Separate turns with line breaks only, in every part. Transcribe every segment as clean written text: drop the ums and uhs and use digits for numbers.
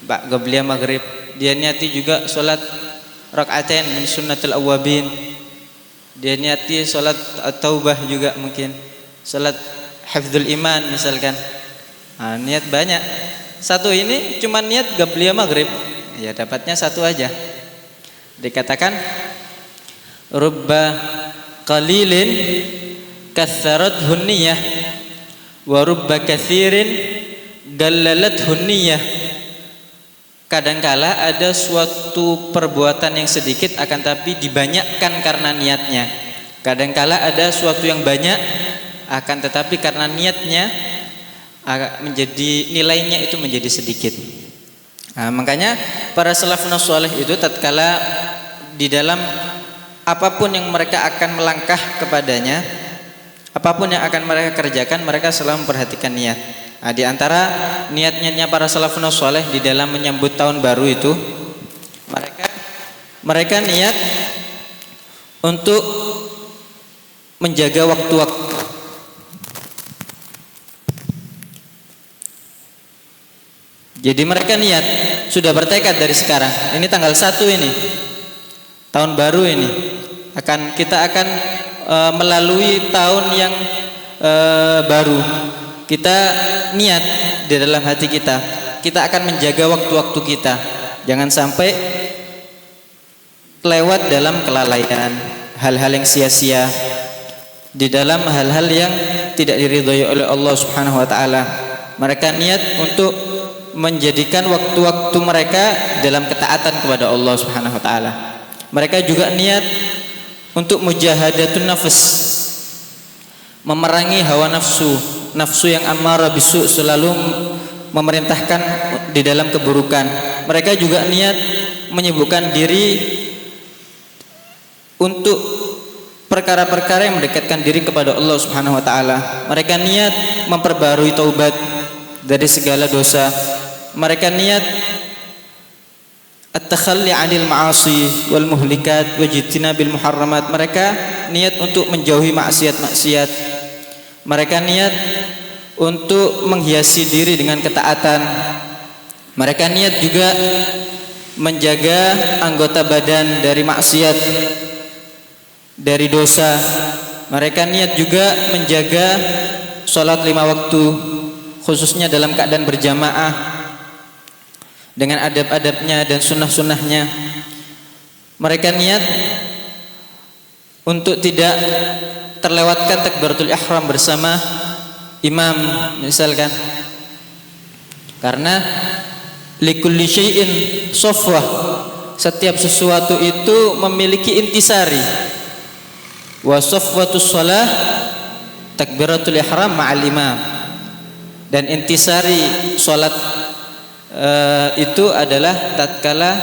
Pak Qabliyah maghrib. Dia niati juga sholat rakaatain min sunnatul awwabin. Dia niati sholat taubah juga mungkin. Sholat hifdzul iman misalkan. Nah, niat banyak. Satu ini cuma niat Qabliyah maghrib, ya dapatnya satu aja. Dikatakan rubba qalilin katharat hunniyah wa rubba kathirin gallalat hunniyah. Kadangkala ada suatu perbuatan yang sedikit akan tapi dibanyakkan karena niatnya. Kadangkala ada suatu yang banyak akan tetapi karena niatnya menjadi nilainya itu menjadi sedikit. Nah, makanya para salafun saleh itu tatkala di dalam apapun yang mereka akan melangkah kepadanya, apapun yang akan mereka kerjakan, mereka selalu memperhatikan niat. Nah, di antara niat-niatnya para salafun saleh di dalam menyambut tahun baru itu, mereka niat untuk menjaga waktu-waktu. Jadi mereka niat, sudah bertekad dari sekarang. Ini tanggal 1 ini, tahun baru ini, kita akan melalui tahun yang baru. Kita niat di dalam hati kita akan menjaga waktu-waktu kita. Jangan sampai lewat dalam kelalaian, hal-hal yang sia-sia, di dalam hal-hal yang tidak diridhai oleh Allah Subhanahu wa taala. Mereka niat untuk menjadikan waktu-waktu mereka dalam ketaatan kepada Allah Subhanahu wa taala. Mereka juga niat untuk mujahadatun nafs, memerangi hawa nafsu yang ammarah bisu, selalu memerintahkan di dalam keburukan. Mereka juga niat menyibukkan diri untuk perkara-perkara yang mendekatkan diri kepada Allah Subhanahu wa taala. Mereka niat memperbarui taubat dari segala dosa. Mereka niat at-takhalli 'anil ma'asi wal muhlikat wa jitinabil muharramat. Mereka niat untuk menjauhi maksiat-maksiat. Mereka niat untuk menghiasi diri dengan ketaatan. Mereka niat juga menjaga anggota badan dari maksiat, dari dosa. Mereka niat juga menjaga sholat 5 waktu, khususnya dalam keadaan berjamaah dengan adab-adabnya dan sunnah-sunnahnya. Mereka niat untuk tidak terlewatkan takbiratul ihram bersama imam misalkan, karena likulli syai'in safwah, setiap sesuatu itu memiliki intisari. Wa safwatus shalah takbiratul ihram ma'al imam, dan intisari salat itu adalah tatkala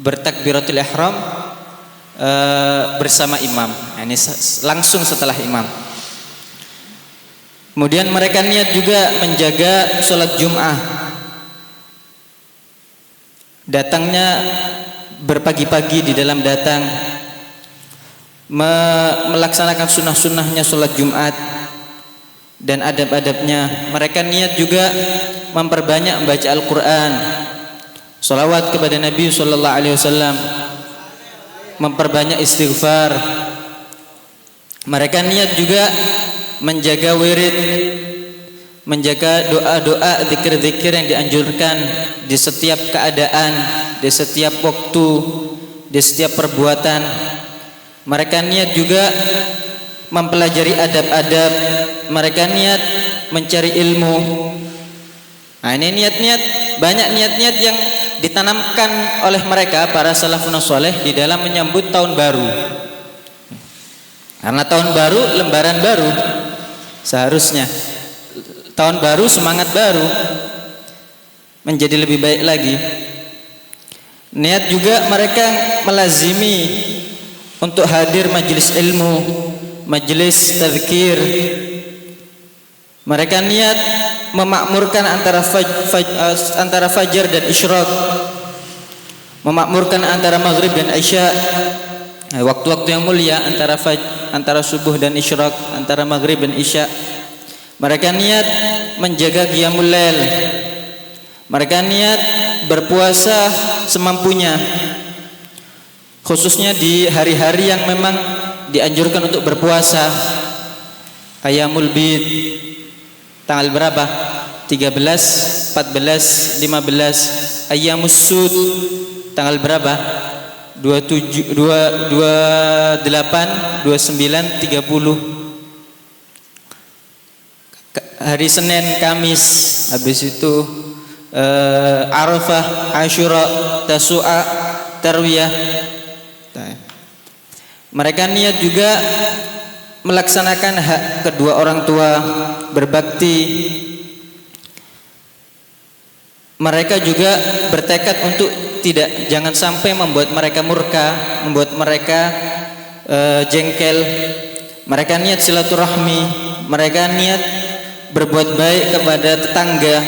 bertakbiratul ihram bersama imam. Ini langsung setelah imam. Kemudian mereka niat juga menjaga sholat Jum'ah, datangnya berpagi-pagi di dalam datang, melaksanakan sunnah-sunnahnya sholat Jumat dan adab-adabnya. Mereka niat juga memperbanyak membaca Al-Quran, sholawat kepada Nabi Sallallahu Alaihi Wasallam, memperbanyak istighfar. Mereka niat juga menjaga wirid, menjaga doa-doa, zikir-zikir yang dianjurkan di setiap keadaan, di setiap waktu, di setiap perbuatan. Mereka niat juga mempelajari adab-adab. Mereka niat mencari ilmu. Nah, ini niat-niat, banyak niat-niat yang ditanamkan oleh mereka para salafun saleh di dalam menyambut tahun baru. Karena tahun baru, lembaran baru, seharusnya tahun baru, semangat baru, menjadi lebih baik lagi. Niat juga mereka melazimi untuk hadir majelis ilmu, majelis tazkir. Mereka niat memakmurkan antara fajar dan isyraq, memakmurkan antara maghrib dan isya, waktu-waktu yang mulia antara subuh dan isyraq, antara maghrib dan isya. Mereka niat menjaga qiyamul lail, Mereka niat berpuasa semampunya, khususnya di hari-hari yang memang dianjurkan untuk berpuasa. Ayyamul bid, tanggal berapa? 13, 14, 15. Ayyamus sud, tanggal berapa? 27, 28, 29, 30. Hari Senin, Kamis, habis itu Arafah, Asyura, Tasu'a, Tarwiyah. Mereka niat juga melaksanakan hak kedua orang tua, berbakti. Mereka juga bertekad untuk jangan sampai membuat mereka murka, membuat mereka jengkel. Mereka niat silaturahmi, mereka niat berbuat baik kepada tetangga.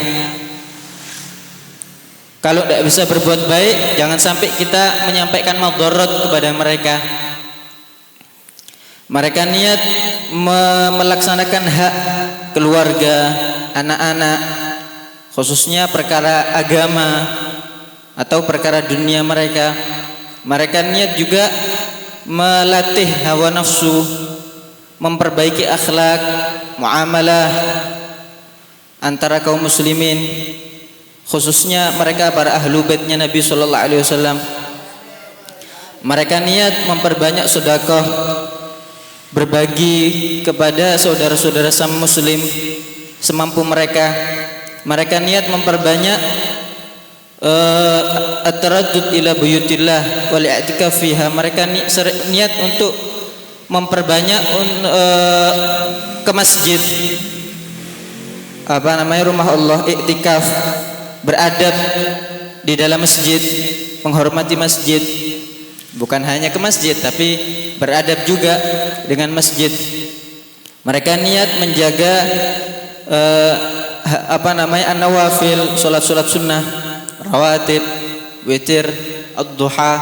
Kalau tidak bisa berbuat baik, jangan sampai kita menyampaikan madarat kepada mereka. Mereka niat melaksanakan hak keluarga, anak-anak, khususnya perkara agama atau perkara dunia mereka. Mereka niat juga melatih hawa nafsu, memperbaiki akhlak, muamalah antara kaum muslimin, khususnya mereka para ahlu baitnya Nabi sallallahu alaihi wasallam. Mereka niat memperbanyak sedekah, berbagi kepada saudara-saudara sama muslim semampu mereka. Mereka niat memperbanyak at-taraddud ila buyutillah wal i'tikaf fiha. Mereka niat untuk memperbanyak ke masjid, rumah Allah, i'tikaf, beradab di dalam masjid, menghormati masjid. Bukan hanya ke masjid, tapi beradab juga dengan masjid. Mereka niat menjaga an-nawafil, salat-salat sunnah, rawatib, witir, ad-duha.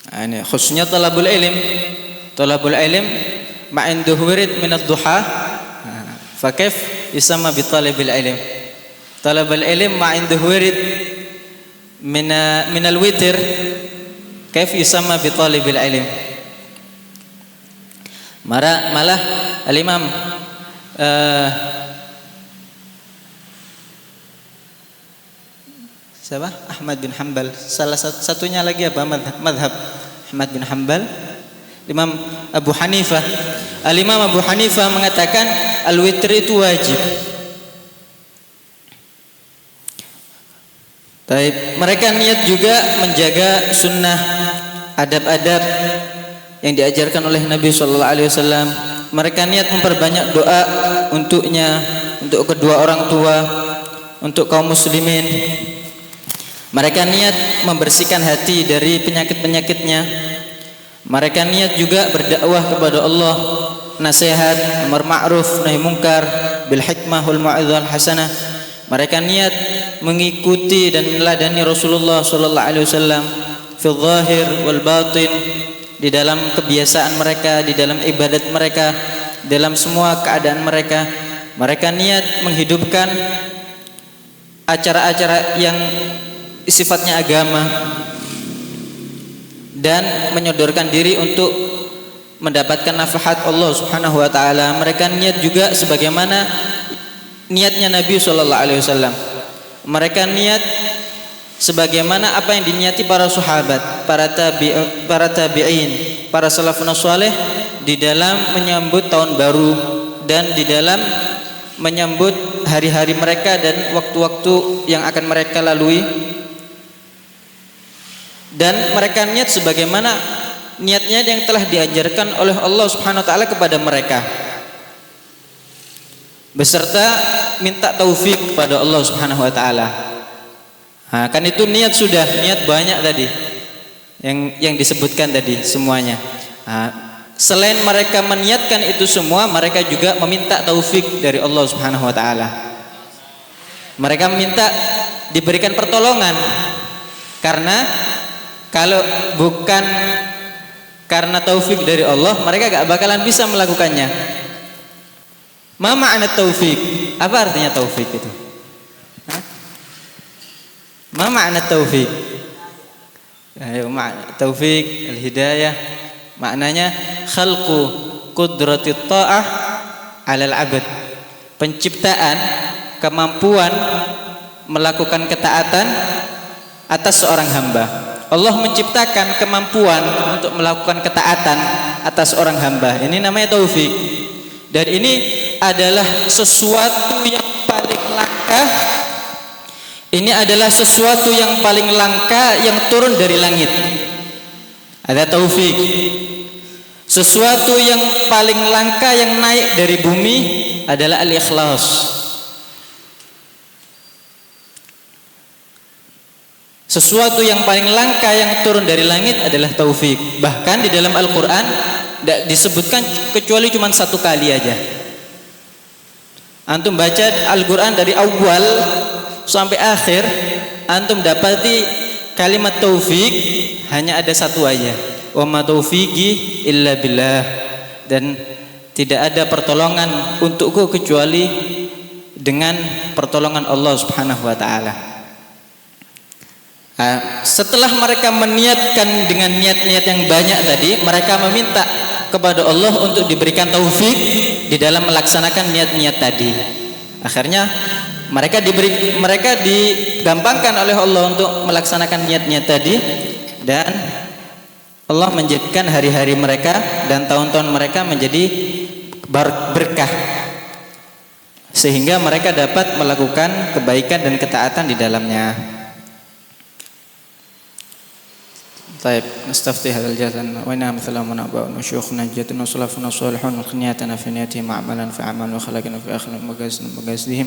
Ini khususnya talabul ilm. Talabul ilm ma'induhu wirid min ad-duha. Fa kaif yusamma bi talabil ilm? Talabul ilm ma'induhu wirid min al-witir. Kaif yusamma bi talibil ilm? Malah al-Imam siapa? Ahmad bin Hanbal. Salah satunya lagi apa? Madhab Ahmad bin Hanbal. Imam Abu Hanifah. Al-Imam Abu Hanifah mengatakan al-witr itu wajib. Mereka niat juga menjaga sunnah, adab-adab yang diajarkan oleh Nabi sallallahu alaihi wasallam. Mereka niat memperbanyak doa untuknya, untuk kedua orang tua, untuk kaum muslimin. Mereka niat membersihkan hati dari penyakit-penyakitnya. Mereka niat juga berdakwah kepada Allah, nasihat, amar ma'ruf, nahi munkar, bil hikmah wal mau'izah hasanah. Mereka niat mengikuti dan meneladani Rasulullah sallallahu alaihi wasallam fil zahir wal batin, di dalam kebiasaan mereka, di dalam ibadat mereka, dalam semua keadaan mereka. Mereka niat menghidupkan acara-acara yang sifatnya agama dan menyodorkan diri untuk mendapatkan nafhat Allah Subhanahu wa taala. Mereka niat juga sebagaimana niatnya Nabi sallallahu alaihi wasallam. Mereka niat sebagaimana apa yang diniati para sahabat, para tabi'in, para salafun saleh di dalam menyambut tahun baru dan di dalam menyambut hari-hari mereka dan waktu-waktu yang akan mereka lalui. Dan mereka niat sebagaimana niatnya yang telah diajarkan oleh Allah Subhanahu wa taala kepada mereka, beserta minta taufik kepada Allah Subhanahu wa taala. Kan itu niat sudah, niat banyak tadi yang disebutkan tadi semuanya. Selain mereka meniatkan itu semua, mereka juga meminta taufik dari Allah Subhanahu wa taala. Mereka meminta diberikan pertolongan, karena kalau bukan karena taufik dari Allah, mereka gak bakalan bisa melakukannya. Ma ma'na taufik? Apa artinya taufik itu? Ma makna taufik? Ayo, makna taufik al-hidayah maknanya khalqu qudratit ta'ah 'alal 'abd. Penciptaan kemampuan melakukan ketaatan atas seorang hamba. Allah menciptakan kemampuan untuk melakukan ketaatan atas seorang hamba. Ini namanya taufik. Dan ini adalah sesuatu yang paling langka. Ini adalah sesuatu yang paling langka yang turun dari langit. Ada taufik. Sesuatu yang paling langka yang naik dari bumi adalah al-ikhlas. Sesuatu yang paling langka yang turun dari langit adalah taufik. Bahkan di dalam Al-Quran tidak disebutkan kecuali cuma satu kali aja. Antum baca Al-Quran dari awal sampai akhir, antum dapati kalimat taufik hanya ada satu aja. Wa ma taufiqi illa billah. Dan tidak ada pertolongan untukku kecuali dengan pertolongan Allah Subhanahu wa taala. Setelah mereka meniatkan dengan niat-niat yang banyak tadi, mereka meminta kepada Allah untuk diberikan taufik di dalam melaksanakan niat-niat tadi. Akhirnya mereka digampangkan oleh Allah untuk melaksanakan niat-niat tadi, dan Allah menjadikan hari-hari mereka dan tahun-tahun mereka menjadi berkah, sehingga mereka dapat melakukan kebaikan dan ketaatan di dalamnya. طيب نستفتي هذا الجزء وإنها مثل ما نبأ وشيوخنا جدنا وسلفنا الصالحون وخنياتنا في نياتهم عملا فعمل وخلقنا في آخر مجازهم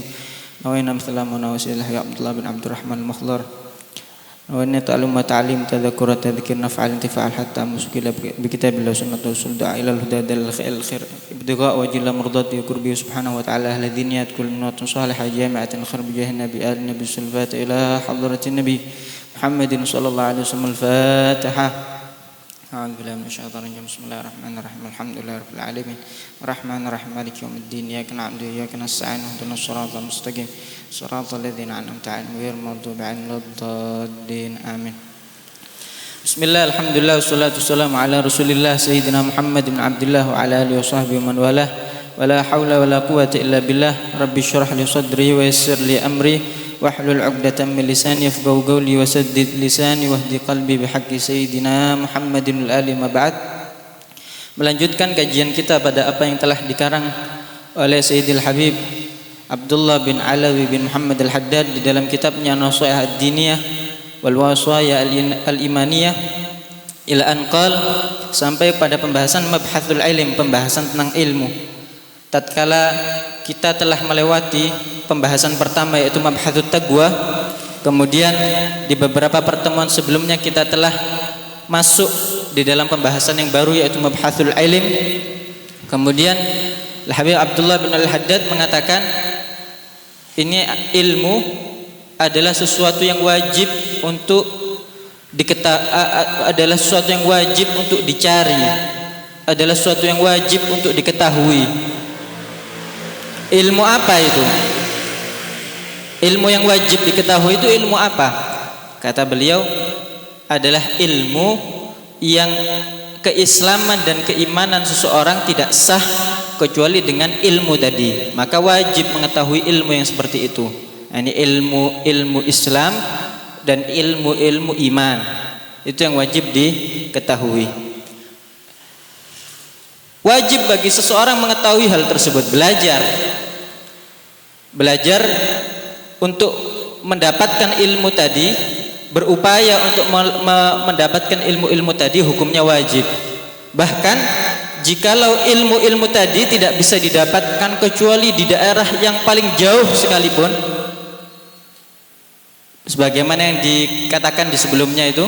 وإنها مثل ما نوسي الله عبد الله بن عبد الرحمن المخضر وإن تعلم تعليم تذكر تذكر نفع الانتفاع حتى مسكيل بكتاب الله سنة رسول دعا إلى الهدى دل الخير ابتغاء وجه الله مرضات يقربه سبحانه وتعالى أهل الدنيا كل نوع صالحة جامعة الخير بجاه النبي آل النبي السلفات إلى حضرة النبي محمد صلى الله عليه وسلم. الفاتحة. أعوذ بالله من الشيطان الرجيم. بسم الله الرحمن الرحيم. الحمد لله رب العالمين الرحمن الرحيم مالك يوم الدين إياك نعبد وإياك نستعين اهدنا الصراط المستقيم صراط الذين أنعمت عليهم غير المغضوب عليهم ولا الضالين آمين. بسم الله الحمد لله والصلاة والسلام على رسول الله سيدنا محمد بن عبد الله وعلى آله وصحبه ومن والاه ولا حول ولا قوة إلا بالله. رب اشرح لي صدري ويسر لي أمري واحلل عقدة من لساني يفقهوا قولي وسدد لساني واهدي قلبي بحق سيدنا محمد الآل ما بعد. Melanjutkan kajian kita pada apa yang telah dikarang oleh Sayyidil Habib Abdullah bin Alawi bin Muhammad al-Haddad di dalam kitabnya Nasihat ad-Diniyah wal Wasaya al-Imaniyah ila anqal, sampai pada pembahasan mabhathul ilm, pembahasan tentang ilmu. Tatkala kita telah melewati pembahasan pertama yaitu mabhathut taqwa, kemudian di beberapa pertemuan sebelumnya kita telah masuk di dalam pembahasan yang baru yaitu mabhathul ilm. Kemudian Habib Abdullah bin Al-Haddad mengatakan ini ilmu adalah sesuatu yang wajib untuk adalah sesuatu yang wajib untuk dicari, adalah sesuatu yang wajib untuk diketahui. Ilmu apa itu? Ilmu yang wajib diketahui itu ilmu apa? Kata beliau adalah ilmu yang keislaman dan keimanan seseorang tidak sah kecuali dengan ilmu tadi. Maka wajib mengetahui ilmu yang seperti itu. Ini ilmu Islam dan ilmu iman. Itu yang wajib diketahui. Wajib bagi seseorang mengetahui hal tersebut, belajar untuk mendapatkan ilmu tadi, berupaya untuk mendapatkan ilmu-ilmu tadi hukumnya wajib. Bahkan jikalau ilmu-ilmu tadi tidak bisa didapatkan kecuali di daerah yang paling jauh sekalipun, sebagaimana yang dikatakan di sebelumnya itu,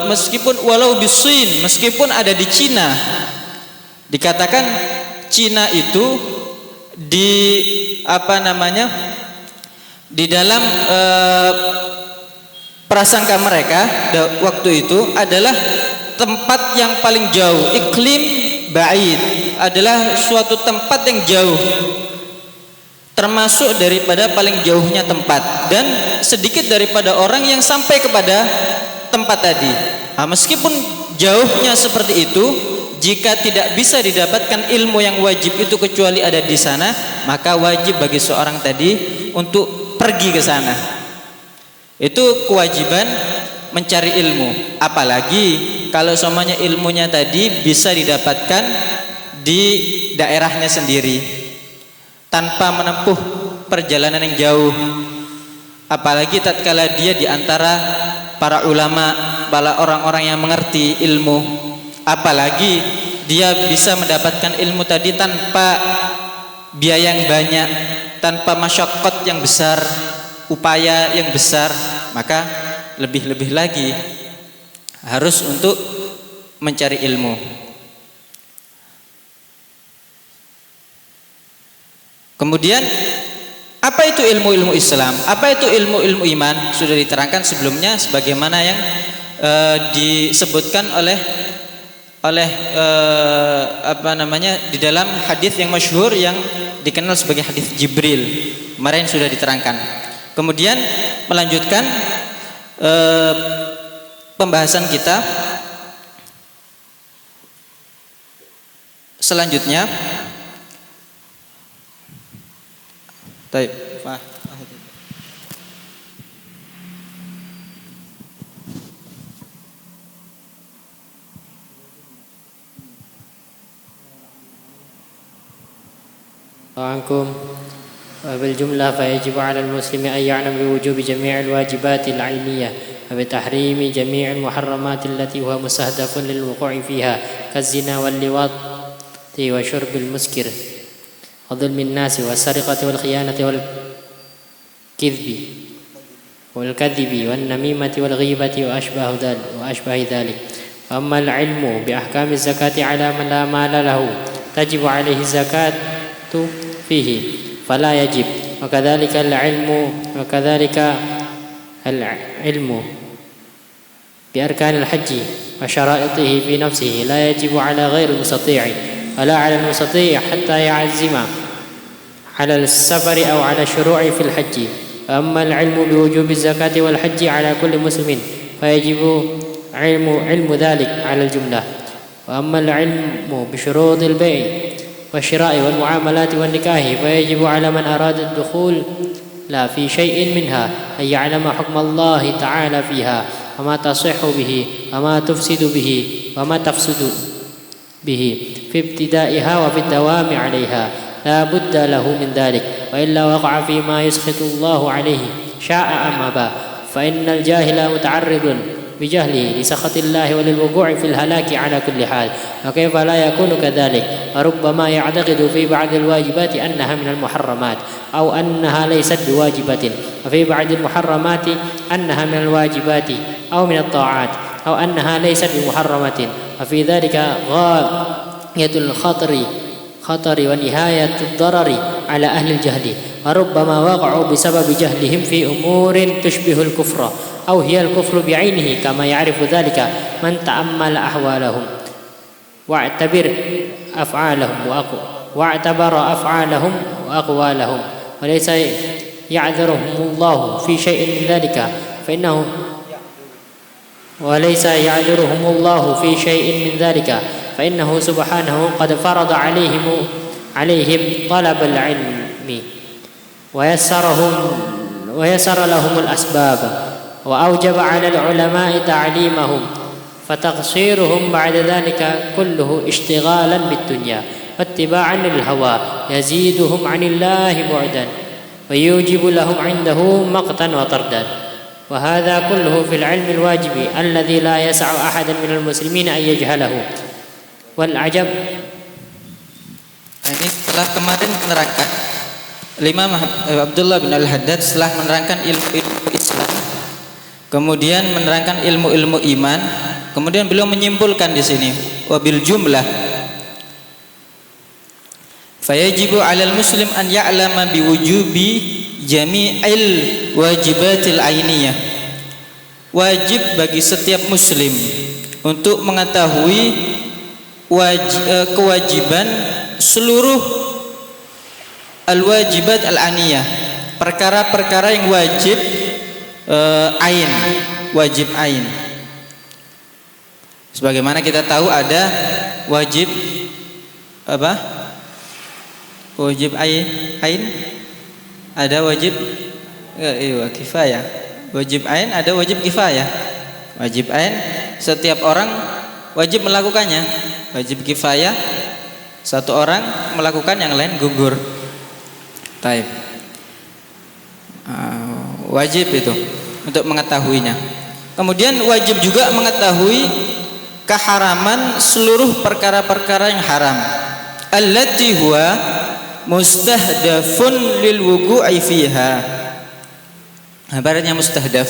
meskipun walau bisin, meskipun ada di Cina, dikatakan Cina itu di dalam prasangka mereka waktu itu adalah tempat yang paling jauh, iklim ba'id, adalah suatu tempat yang jauh. termasuk daripada paling jauhnya tempat, dan sedikit daripada orang yang sampai kepada tempat tadi. Nah, meskipun jauhnya seperti itu, jika tidak bisa didapatkan ilmu yang wajib itu kecuali ada di sana, maka wajib bagi seorang tadi untuk pergi ke sana. Itu kewajiban mencari ilmu. Apalagi kalau semuanya ilmunya tadi bisa didapatkan di daerahnya sendiri tanpa menempuh perjalanan yang jauh. Apalagi tatkala dia di antara para ulama, para orang-orang yang mengerti ilmu. Apalagi dia bisa mendapatkan ilmu tadi tanpa biaya yang banyak, tanpa masyaqqat yang besar, upaya yang besar, maka lebih-lebih lagi harus untuk mencari ilmu. Kemudian apa itu ilmu-ilmu Islam? Apa itu ilmu-ilmu iman? Sudah diterangkan sebelumnya sebagaimana yang disebutkan oleh di dalam hadis yang masyhur yang dikenal sebagai hadis Jibril. Kemarin sudah diterangkan. Kemudian melanjutkan pembahasan kita selanjutnya. Baik, Pak.
عنكم وبالجملة فيجب على المسلم أن يعلم بوجوب جميع الواجبات العينية وبتحريم جميع المحرمات التي هو مستهدف للوقوع فيها كالزنا واللواط وشرب المسكر وظلم الناس والسرقة والخيانة والكذب والنميمة والغيبة وأشبه ذلك. وأما العلم بأحكام الزكاة على من لا مال له تجب عليه الزكاة فيه فلا يجب، وكذلك العلم بأركان الحج وشرائطه في نفسه لا يجب على غير المستطيع ولا على المستطيع حتى يعزم على السفر أو على الشروع في الحج. وأما العلم بوجوب الزكاة والحج على كل مسلم فيجب علم ذلك على الجملة. وأما العلم بشروط البيع والشراء والمعاملات والنكاح فيجب على من أراد الدخول لا في شيء منها أن يعلم حكم الله تعالى فيها وما تصح به وما تفسد به وما تفسد به في ابتدائها وفي الدوام عليها، لا بد له من ذلك، وإلا وقع فيما يسخط الله عليه شاء أم أبى، فإن الجاهل متعرض بجهله لسخط الله وللوقوع في الهلاك على كل حال. وكيف لا يكون كذلك؟ وربما يعتقد في بعض الواجبات أنها من المحرمات أو أنها ليست بواجبة، وفي بعض المحرمات أنها من الواجبات أو من الطاعات أو أنها ليست بمحرمة، وفي ذلك غاية الخطر ونهاية الضرر على أهل الجهل، وربما وقعوا بسبب جهلهم في أمور تشبه الكفر أو هي الكفر بعينه، كما يعرف ذلك من تأمل أحوالهم واعتبر أفعالهم وأقوالهم، وليس يعذرهم الله في شيء من ذلك فإنه سبحانه قد فرض عليهم طلب العلم ويسر لهم الأسباب وأوجب على العلماء تعليمهم، فتقصيرهم بعد ذلك كله اشتغالا بالدنيا واتباعا للهوى يزيدهم عن الله بعدا ويوجب لهم عنده مقتا وطردا. وهذا كله في العلم الواجب الذي لا يسع أحدا من المسلمين أن يجهله. والعجب
ini setelah kemarin menerangkan Imam Abdullah bin Al-Haddad setelah menerangkan ilmu Islam, kemudian menerangkan ilmu-ilmu iman, kemudian beliau menyimpulkan di sini wabil jumlah fayajibu 'alal muslim an ya'lama biwujubi jami'il wajibatil ainiyah. Wajib bagi setiap muslim untuk mengetahui kewajiban seluruh al-wajibat al-aniyah, perkara-perkara yang wajib ain, wajib ain. Sebagaimana kita tahu ada wajib apa? Wajib ain, ada wajib kifayah. Wajib ain, ada wajib kifayah. Wajib ain setiap orang wajib melakukannya. Wajib kifayah satu orang melakukan, yang lain gugur. Taib. Wajib itu untuk mengetahuinya. Kemudian wajib juga mengetahui keharaman seluruh perkara-perkara yang haram. Allati huwa mustahdafun lil wuqu'i fiha. Ibaratnya mustahdaf.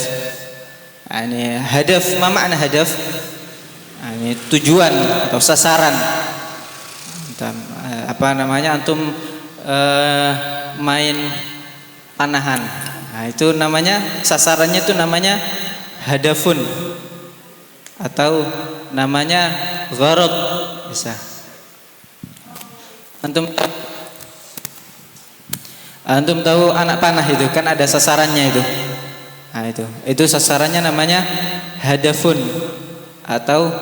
Ini hadaf, ma makna hadaf? Ini tujuan atau sasaran. Apa namanya antum main panahan. Nah, itu namanya sasarannya itu namanya hadafun atau namanya gharad bisa. Antum tahu anak panah itu kan ada sasarannya itu. Nah, itu sasarannya namanya hadafun atau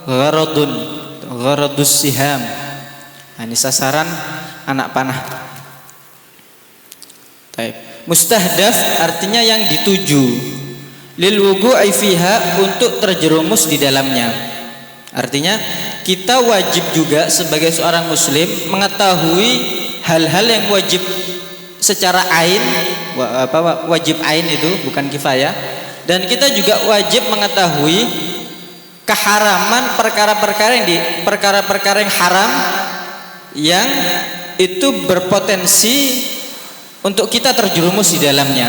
gharadun, gharadus siham. Nah, ini sasaran anak panah. Taib. Mustahdaf artinya yang dituju. Lil wuqu'i fiha, untuk terjerumus di dalamnya. Artinya kita wajib juga sebagai seorang muslim mengetahui hal-hal yang wajib secara ain, wajib ain itu bukan kifayah, dan kita juga wajib mengetahui keharaman perkara-perkara yang haram yang itu berpotensi untuk kita terjerumus di dalamnya.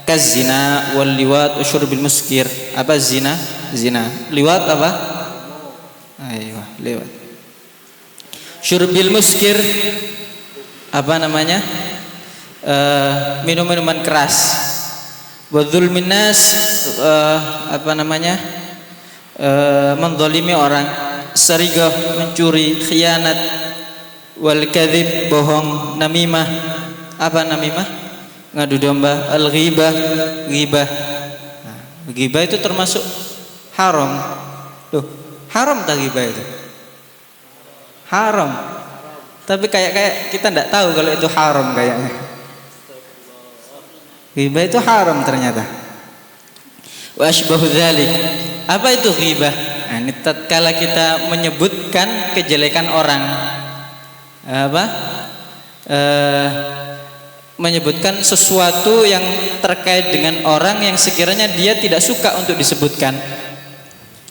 Kazina wal liwat usyurbil muskir. Apa zina? Zina. Liwat apa? Ayo, liwat. Syurbil muskir apa namanya? Minum-minuman keras. Wa dzulmin nas apa namanya? Menzalimi orang, sarigah, mencuri, khianat, wal kadzib, bohong, namimah. Apa namimah? Ngadu domba, al-ghibah, ghibah. Nah, ghibah itu termasuk haram. Tuh, haram tak ghibah itu? Haram. Tapi kayak kita enggak tahu kalau itu haram kayaknya. Ghibah itu haram ternyata. Wa asbahu dzalik. Apa itu ghibah? Nah, ini tatkala kita menyebutkan kejelekan orang. Apa? Menyebutkan sesuatu yang terkait dengan orang yang sekiranya dia tidak suka untuk disebutkan.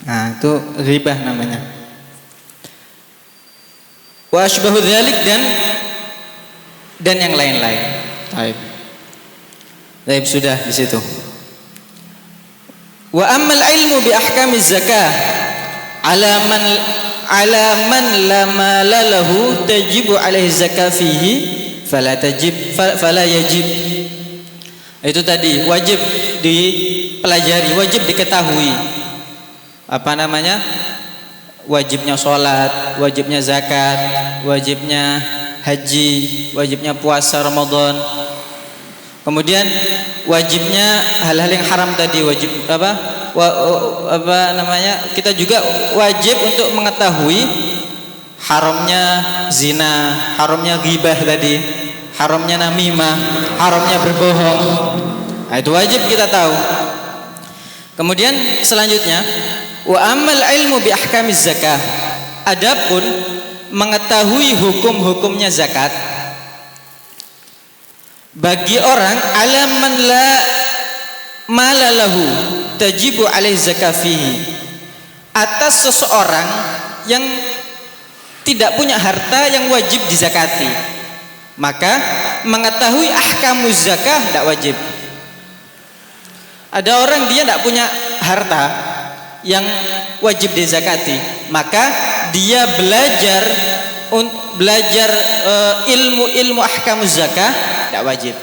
Nah, itu ghibah namanya. Wa asbahu dzalik, dan yang lain-lain. Taib sudah di situ. Wa ammal ilmu bi ahkamiz zakah ala man la mala lahu tajibu alaihi zakah fihi fala yajib. Itu tadi wajib dipelajari, wajib diketahui. Apa namanya? Wajibnya sholat, wajibnya zakat, wajibnya haji, wajibnya puasa Ramadan. Kemudian wajibnya hal-hal yang haram tadi, wajib apa namanya? Kita juga wajib untuk mengetahui haramnya zina, haramnya ghibah tadi, haramnya namimah, haramnya berbohong. Nah, itu wajib kita tahu. Kemudian selanjutnya, wa ammal ilmu bi ahkamiz zakah. Adapun mengetahui hukum-hukumnya zakat bagi orang alaman la malalahu tajibu alaihi zakah fihi, atas seseorang yang tidak punya harta yang wajib dizakati, maka mengetahui ahkamuz zakah tidak wajib. Ada orang dia tidak punya harta yang wajib dizakati, maka dia belajar ilmu ahkamuz zakah tidak wajib.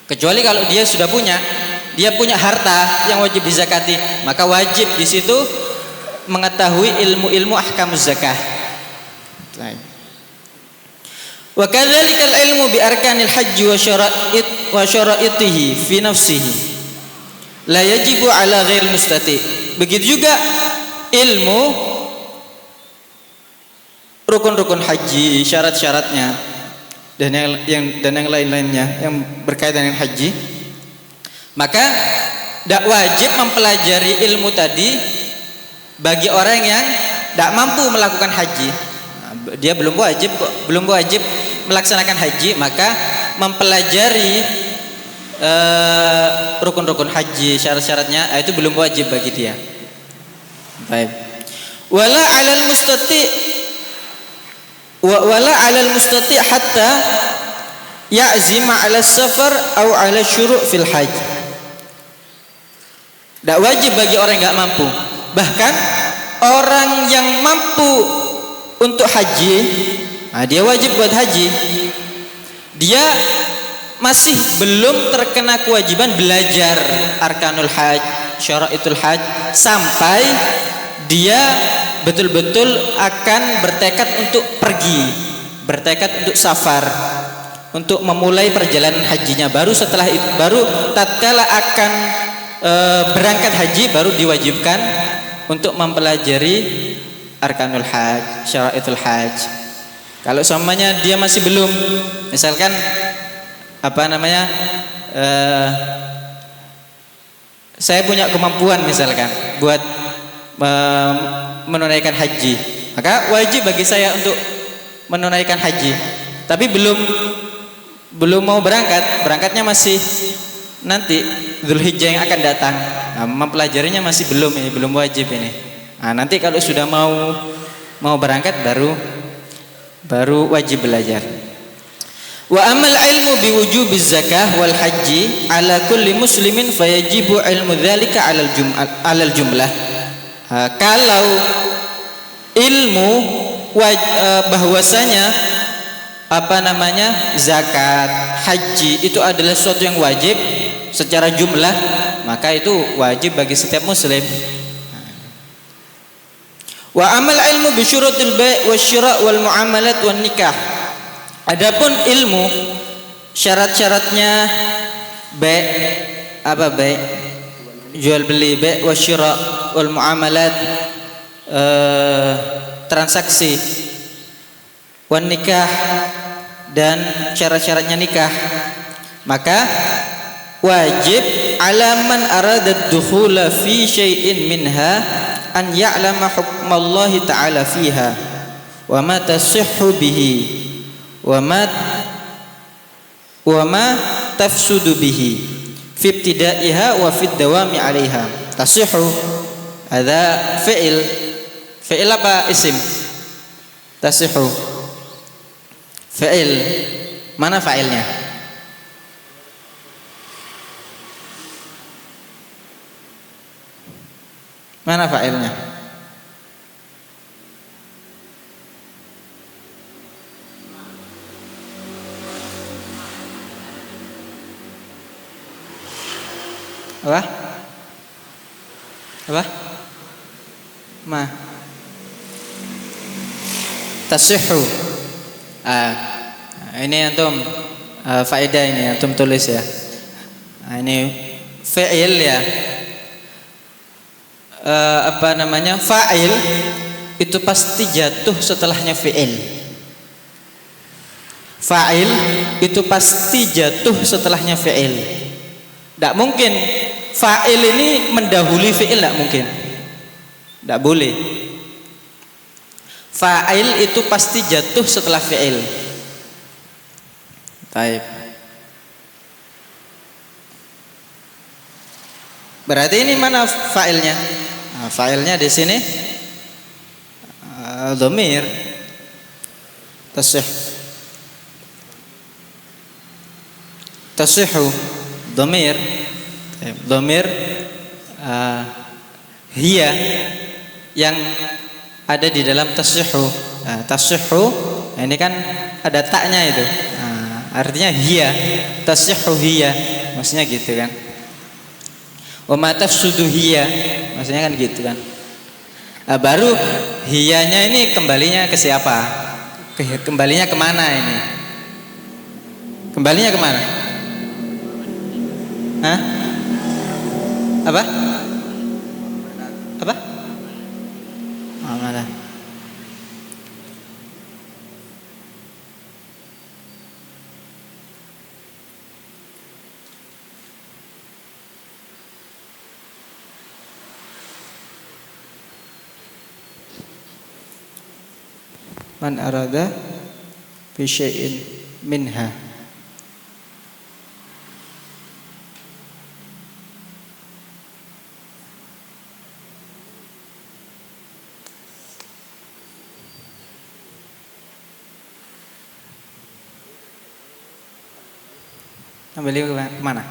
Kecuali kalau dia sudah punya harta yang wajib dizakati, maka wajib di situ mengetahui ilmu ahkamuz zakah. Wa kadzalikal ilmu bi arkanil haji wa syara'itihi fi nafsihi la yajibu ala ghairil mustati. Begitu juga ilmu rukun-rukun haji, syarat-syaratnya dan yang lain-lainnya yang berkaitan dengan haji, maka tidak wajib mempelajari ilmu tadi bagi orang yang tidak mampu melakukan haji. Dia belum wajib melaksanakan haji, maka mempelajari rukun-rukun haji, syarat-syaratnya itu belum wajib bagi dia. Baik. Wala 'alal mustati hatta ya'zima 'ala safar aw 'ala syuru' fil hajj. Tidak wajib bagi orang yang enggak mampu. Bahkan orang yang mampu untuk haji, dia wajib buat haji, dia masih belum terkena kewajiban belajar arkanul hajj, syara'itul hajj, sampai dia betul-betul akan bertekad untuk pergi, bertekad untuk safar, untuk memulai perjalanan hajinya. Baru setelah itu, baru tatkala akan berangkat haji, baru diwajibkan untuk mempelajari arkanul hajj, syara'itul hajj. Kalau semuanya dia masih belum, misalkan saya punya kemampuan misalkan buat menunaikan haji, maka wajib bagi saya untuk menunaikan haji, tapi belum mau berangkatnya masih nanti Dzulhijjah yang akan datang. Mempelajarinya masih belum wajib ini. Nanti kalau sudah mau berangkat baru wajib belajar. Wa amal ilmu biwujubiz zakah wal haji ala kulli muslimin fayajibu ilmu dzalika alal jumlah. Kalau ilmu bahwasanya zakat, haji itu adalah sesuatu yang wajib secara jumlah, maka itu wajib bagi setiap muslim. Wa amal ilmu bi syurutil bai' wasyira' wal muamalat wan nikah. Adapun ilmu syarat-syaratnya bai', jual beli, bai' wasyira' wal muamalat, transaksi, wan nikah, dan syarat-syaratnya nikah, maka wajib alaman arada dukhula fi syai'in minha an ya'lama hukmallahi ta'ala fiha wa ma tasihhu bihi wa ma tafsudu bihi fi ibtida'iha wa fi dawami 'alaiha. Tasihhu ada fi'il apa isim? Tasihhu fi'il, mana fa'ilnya? Mana fa'ilnya? Apa? Tasihhu. Ini antum faedah ini antum tulis ya. Ini fi'il ya. Fa'il itu pasti jatuh setelahnya fi'il. Fa'il itu pasti jatuh setelahnya fi'il. Tidak mungkin fa'il ini mendahului fi'il, tidak mungkin, tidak boleh. Fa'il itu pasti jatuh setelah fi'il. Baik. Berarti ini mana fa'ilnya? Fa'ilnya di sini dhamir tasihhu dhamir hiya yang ada di dalam tasihhu. Tasihhu ini kan ada taknya itu. Artinya hiya, tasihhu hiya, maksudnya gitu kan. Wa ma tafsudu hiya, maksudnya kan gitu kan. Baru hiyanya ini kembalinya ke siapa? Kembalinya kemana ini? Kembalinya kemana? Hah? Apa? Apa? Muamalah. Man arada fi syai'in minha. Kembali ke mana?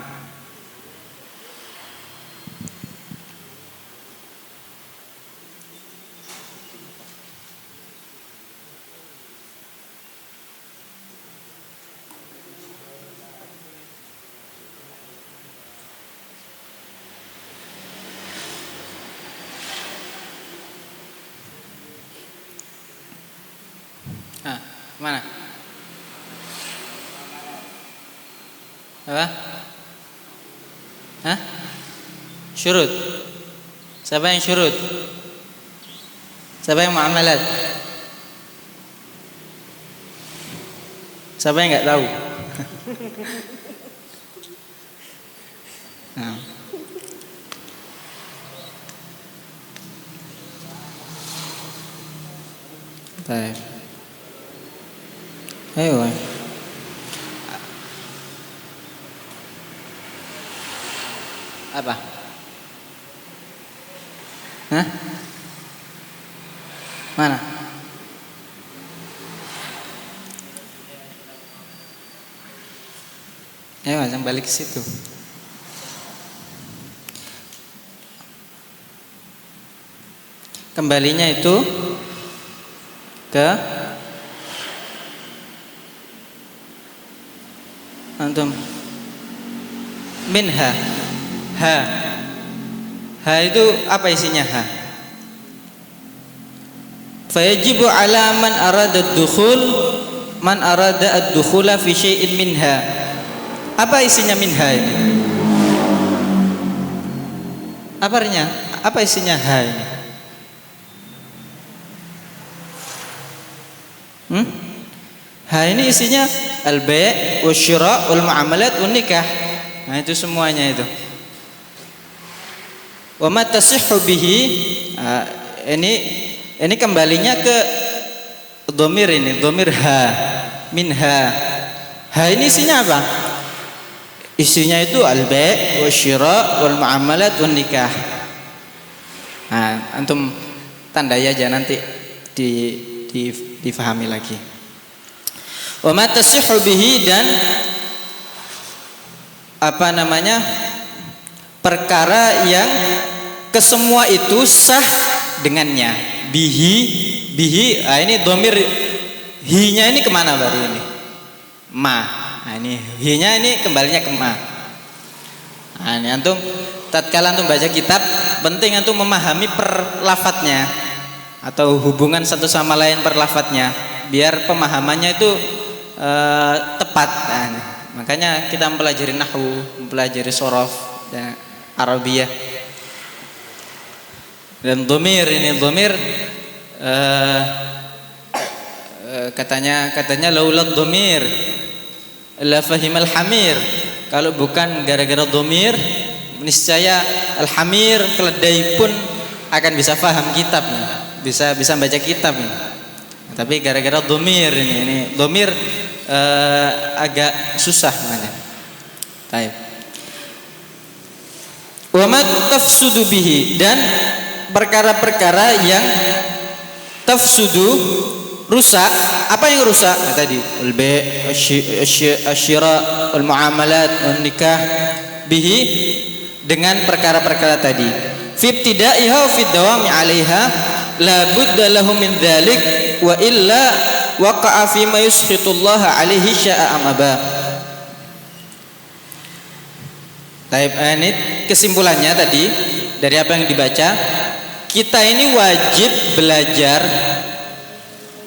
Mana? Apa? Hah? Syurut. Siapa yang syurut? Siapa yang muamalat? Siapa yang nggak tahu? Nah. Baik. Ayo. Apa? Hah? Mana? Ayo macam balik ke situ. Kembalinya itu ke antum minha. Ha itu apa isinya ha? Fayajibu ala man arada ad-dukhula fi syai'in minha. Apa isinya minha ini? Apa artinya? Apa isinya ha ini? Ha ini isinya al-bai' wasyira' wal muamalat wan nikah. Nah itu semuanya itu. Wa ma tasihhu bihi, ini kembalinya ke dhamir ini, dhamir ha, minha. Ha ini isinya apa? Isinya itu al-bai' wasyira' wal muamalat wan nikah. Nah, antum tandai aja nanti difahami lagi. Wa ma tasihhu bihi, dan apa namanya, perkara yang kesemua itu sah dengannya. Bihi, ini dhamir hi-nya ini kemana baru ini? Ma. Nah, ini hi-nya ini kembalinya ke ma. Nah, ini antum tatkala antum baca kitab, penting antum memahami perlafatnya atau hubungan satu sama lain perlafatnya biar pemahamannya itu tepat. Nah, makanya kita mempelajari nahwu, mempelajari shorof dan Arabiyah. Dan dhamir ini dhamir katanya laulad dhamir la fahimal hamir. Kalau bukan gara-gara dhamir, niscaya al-hamir keledai pun akan bisa faham kitabnya, bisa baca kitabnya. Tapi gara-gara dhamir ini dhamir agak susah namanya. Baik. Wa ma tafsudu bihi, dan perkara-perkara yang tafsudu rusak. Apa yang rusak? Nah, tadi al-bai', asy-syira', al-muamalat, an-nikah bihi, dengan perkara-perkara tadi. Fi ibtida'iha wa fi dawami 'alaiha la budda lahu min dzalik wa illa waqa'a fi ma yuskhitullaha 'alaihi sya'a amaba. Baik, ini kesimpulannya tadi dari apa yang dibaca, kita ini wajib belajar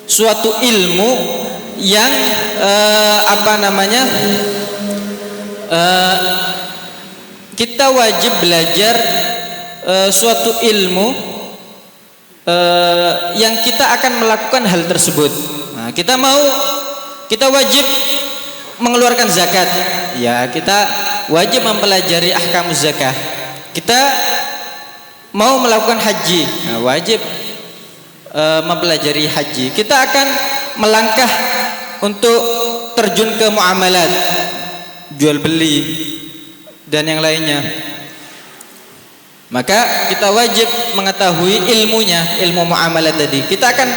suatu ilmu yang kita wajib belajar suatu ilmu yang kita akan melakukan hal tersebut. Nah, kita wajib mengeluarkan zakat, ya kita wajib mempelajari ahkamus zakah. Kita mau melakukan haji, nah, wajib mempelajari haji. Kita akan melangkah untuk terjun ke muamalat, jual beli dan yang lainnya. Maka kita wajib mengetahui ilmunya, ilmu muamalat tadi. Kita akan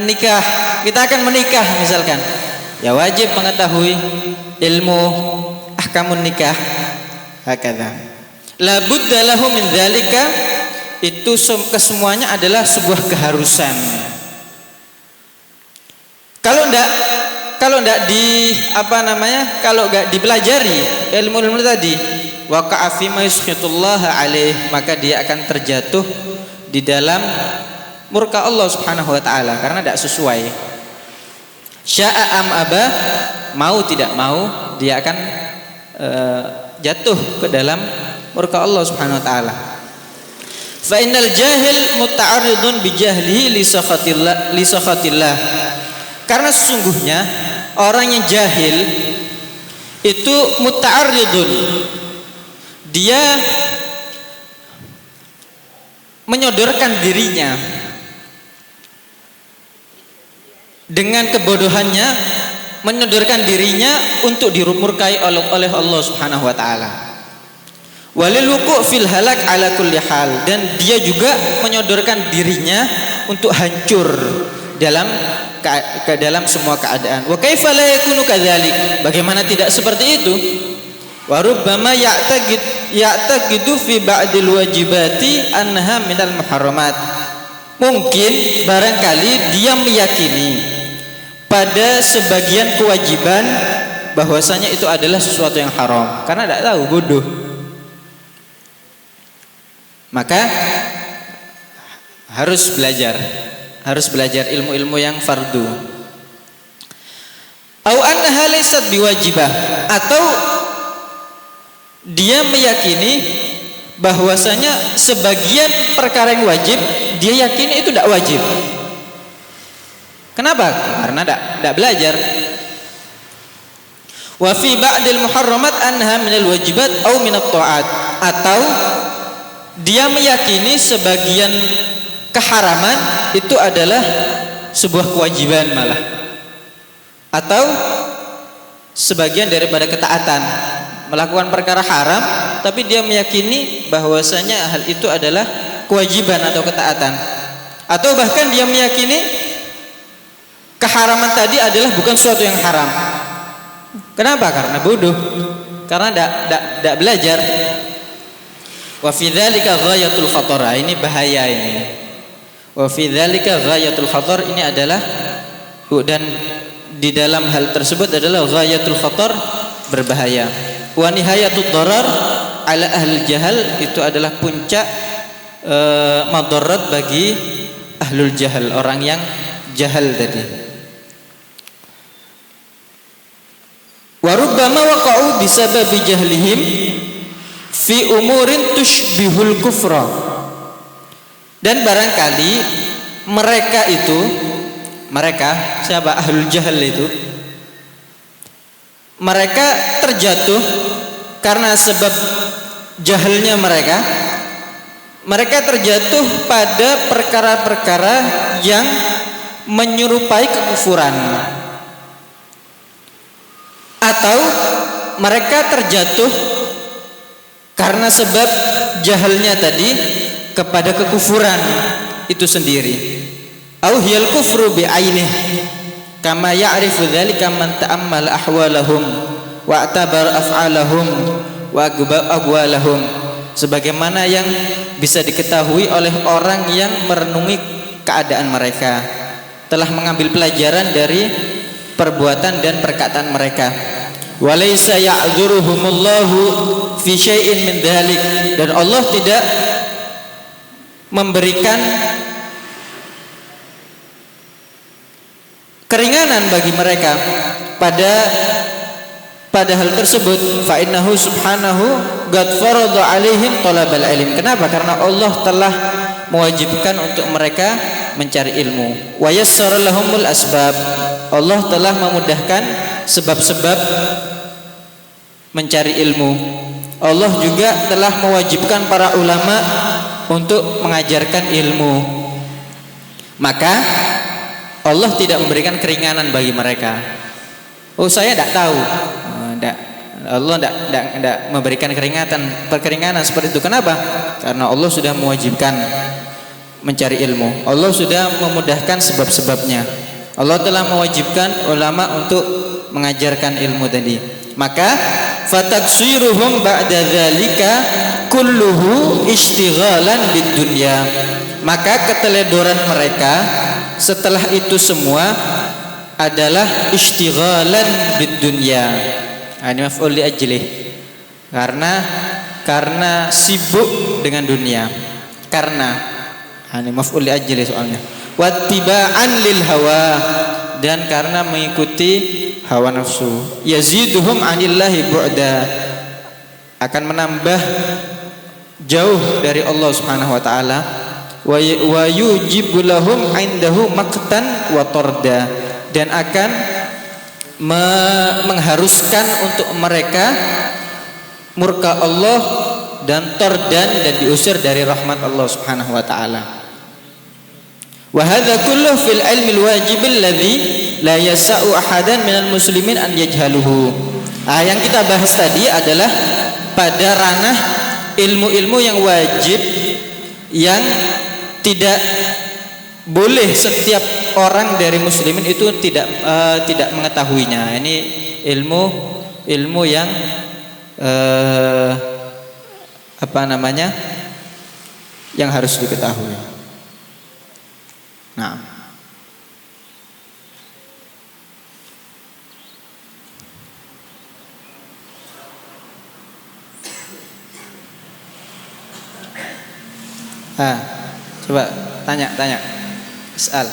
nikah, kita akan menikah misalkan, ya wajib mengetahui ilmu ahkamun nikah. Hakadha. La budda lahu min dzalika, itu kesemuanya adalah sebuah keharusan. Kalau enggak kalau enggak dipelajari ilmu-ilmu tadi, waqa'a fi ma yuskhitullah alaih, maka dia akan terjatuh di dalam murka Allah Subhanahu wa taala karena tidak sesuai. Sya'a am aba, mau tidak mau dia akan jatuh ke dalam murka Allah Subhanahu wa taala. Fa innal jahil muta'arridun bi jahlihi li sakhatillah. Karena sesungguhnya orang yang jahil itu muta'arridun, dia menyodorkan dirinya dengan kebodohannya, menyodorkan dirinya untuk dimurkai oleh Allah Subhanahu wa taala. Walil wuqu' fil halak ala kulli hal, dan dia juga menyodorkan dirinya untuk hancur dalam semua keadaan. Wa kaifa la yakunu kadzalik? Bagaimana tidak seperti itu? Wa rubbama ya'taqidu fi ba'dil wajibati annaha minal muharramat. Mungkin barangkali dia meyakini pada sebagian kewajiban bahwasanya itu adalah sesuatu yang haram karena tidak tahu, bodoh. Maka harus belajar ilmu-ilmu yang fardu. Au annaha laysat biwajibah, atau dia meyakini bahwasanya sebagian perkara yang wajib dia yakini itu tidak wajib. Kenapa? Karena tidak belajar. Wa fi ba'dil muharramat anha minal wajibat au minat ta'at, atau dia meyakini sebagian keharaman itu adalah sebuah kewajiban malah, atau sebagian daripada ketaatan. Melakukan perkara haram tapi dia meyakini bahwasanya hal itu adalah kewajiban atau ketaatan, atau bahkan dia meyakini keharaman tadi adalah bukan sesuatu yang haram. Kenapa? Karena bodoh, karena tidak belajar. Wa fi dzalika ghayatul khatar, ini bahaya ini. Wa fi dzalika ghayatul khatar, ini adalah, dan di dalam hal tersebut adalah ghayatul khatar, berbahaya. Wa nihayatud darar ala ahlul jahal, itu adalah puncak madarat bagi ahlul jahal, orang yang jahal tadi. Wa rubbama waqa'u bisababi jahlihim fi umurin tushbihul kufra, dan barangkali mereka siapa ahlul jahal itu, mereka terjatuh karena sebab jahalnya mereka terjatuh pada perkara-perkara yang menyerupai kekufuran, atau mereka terjatuh karena sebab jahalnya tadi kepada kekufuran itu sendiri. Au hiyal kufru bi'ainih kama ya'rifu dzalika man ta'ammal ahwalahum wa atabar af'alahum wa aqwalahum, sebagaimana yang bisa diketahui oleh orang yang merenungi keadaan mereka, telah mengambil pelajaran dari perbuatan dan perkataan mereka. Walaysa ya'dzuruhumullahu fi syai'in min dzalik, dan Allah tidak memberikan keringanan bagi mereka pada pada hal tersebut, fa innahu subhanahu qad farada alaihim talabal ilm. Kenapa? Karena Allah telah mewajibkan untuk mereka mencari ilmu. Wa yassara lahumul asbab. Allah telah memudahkan sebab-sebab mencari ilmu. Allah juga telah mewajibkan para ulama untuk mengajarkan ilmu. Maka Allah tidak memberikan keringanan bagi mereka. Oh, saya tidak tahu. Allah tidak memberikan keringanan seperti itu. Kenapa? Karena Allah sudah mewajibkan mencari ilmu. Allah sudah memudahkan sebab-sebabnya. Allah telah mewajibkan ulama untuk mengajarkan ilmu tadi. Maka fataksiruhum ba'da dzalika kulluhu ishtighalan bidunya. Maka keteledoran mereka setelah itu semua adalah ishtighalan bidunya. Ini maf'ul li ajlih. Karena sibuk dengan dunia. Ini maf'ul li ajlih soalnya. Wattiba'an lil hawa, dan karena mengikuti hawa nafsu. Yaziduhum 'anillahi bu'da, akan menambah jauh dari Allah Subhanahu wa taala. Wa yujibu lahum 'indahu maqtan wa tarda, dan akan mengharuskan untuk mereka murka Allah dan tordan, dan diusir dari rahmat Allah Subhanahu wa taala. Wa hadza kullu fil ilmi al-wajib alladhi la yasa'u ahadan minal muslimin an yajhaluhu. Yang kita bahas tadi adalah pada ranah ilmu-ilmu yang wajib, yang tidak boleh setiap orang dari muslimin itu tidak mengetahuinya. Ini ilmu yang yang harus diketahui. Nah, coba tanya. Is'al.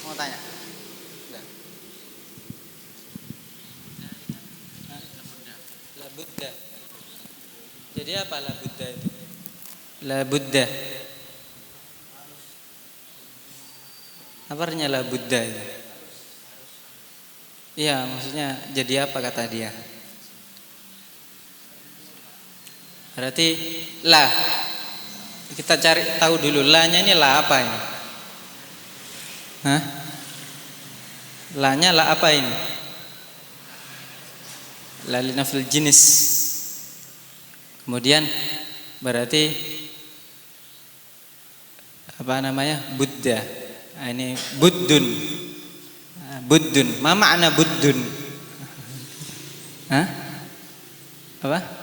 Mau tanya? La Buddha. Jadi apa la Buddha itu? La Buddha. Apa artinya la Buddha itu? Iya, maksudnya jadi apa kata dia? Berarti la. Kita cari tahu dulu la-nya ini la apa ini? Hah? La-nya la apa ini? La linafil jinis. Kemudian berarti apa namanya? Buddha. Nah, ini buddun. Buddun. Ma makna buddun? Hah? Apa?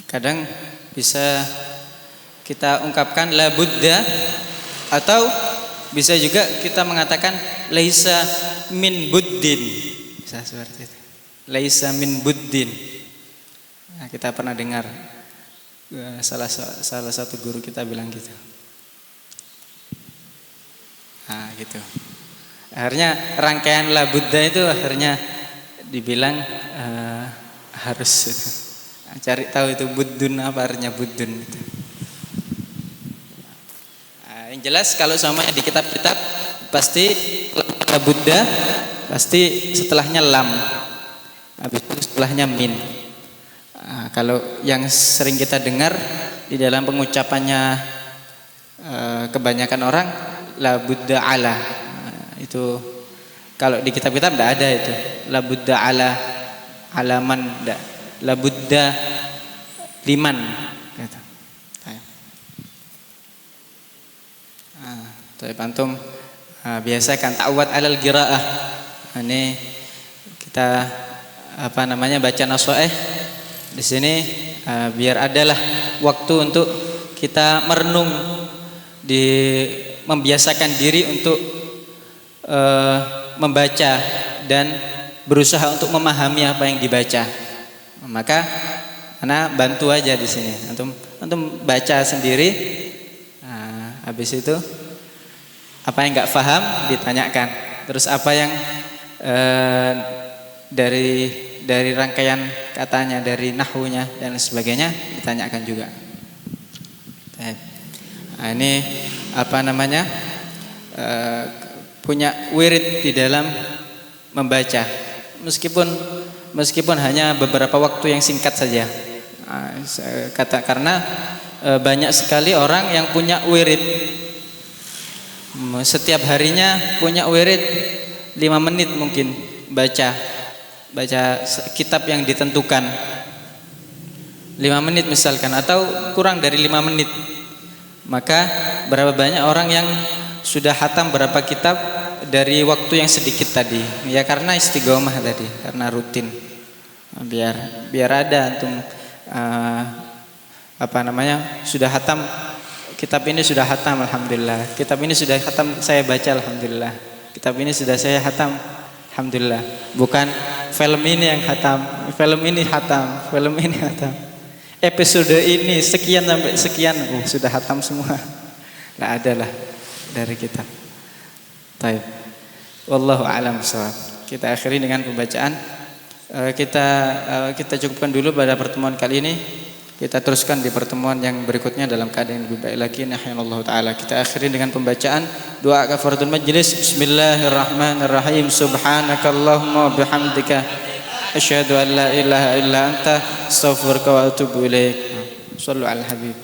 Kadang bisa kita ungkapkan la Buddha, atau bisa juga kita mengatakan laisa min buddin. Bisa seperti itu. Laisa min buddin. Nah, kita pernah dengar salah satu guru kita bilang gitu. Nah, gitu. Akhirnya rangkaian la Buddha itu akhirnya dibilang harus cari tahu itu buddun, apa artinya buddun itu. Nah, yang jelas kalau sama di kitab-kitab pasti la Buddha pasti setelahnya lam, habis itu setelahnya min. Nah, kalau yang sering kita dengar di dalam pengucapannya kebanyakan orang la Buddha ala. Nah, itu kalau di kitab-kitab tidak ada itu la Buddha ala alaman, tidak. La Buddha liman kata. Tapi antum biasakan ta'awud alal qiraah. Ini kita apa namanya baca nasha'ih di sini biar adalah waktu untuk kita merenung, membiasakan diri untuk membaca dan berusaha untuk memahami apa yang dibaca. Maka ana bantu aja di sini. Antum baca sendiri. Nah, habis itu apa yang enggak paham ditanyakan. Terus apa yang dari rangkaian katanya, dari nahwunya dan sebagainya ditanyakan juga. Nah, ini apa namanya? Punya wirid di dalam membaca. Meskipun hanya beberapa waktu yang singkat saja. Karena banyak sekali orang yang punya wirid. Setiap harinya punya wirid 5 menit mungkin baca kitab yang ditentukan. 5 menit misalkan, atau kurang dari 5 menit. Maka berapa banyak orang yang sudah hatam berapa kitab dari waktu yang sedikit tadi. Ya karena istiqomah tadi, karena rutin. Biar ada antum apa namanya sudah hatam kitab ini, sudah hatam alhamdulillah. Kitab ini sudah hatam saya baca alhamdulillah. Kitab ini sudah saya hatam alhamdulillah. Bukan film ini yang hatam, film ini hatam, film ini hatam. Episode ini sekian sampai sekian sudah hatam semua. Enggak ada lah dari kitab. Baik. Wallahu a'lam bishawab. Kita akhiri dengan pembacaan. Kita cukupkan dulu pada pertemuan kali ini. Kita teruskan di pertemuan yang berikutnya dalam keadaan yang lebih baik lagi. Insyaallah taala. Kita akhiri dengan pembacaan doa kafaratul majlis. Bismillahirrahmanirrahim. Subhanakallahumma bihamdika asyhadu an la ilaha illa anta astaghfiruka wa atubu ilaik. Shallu 'alal habib.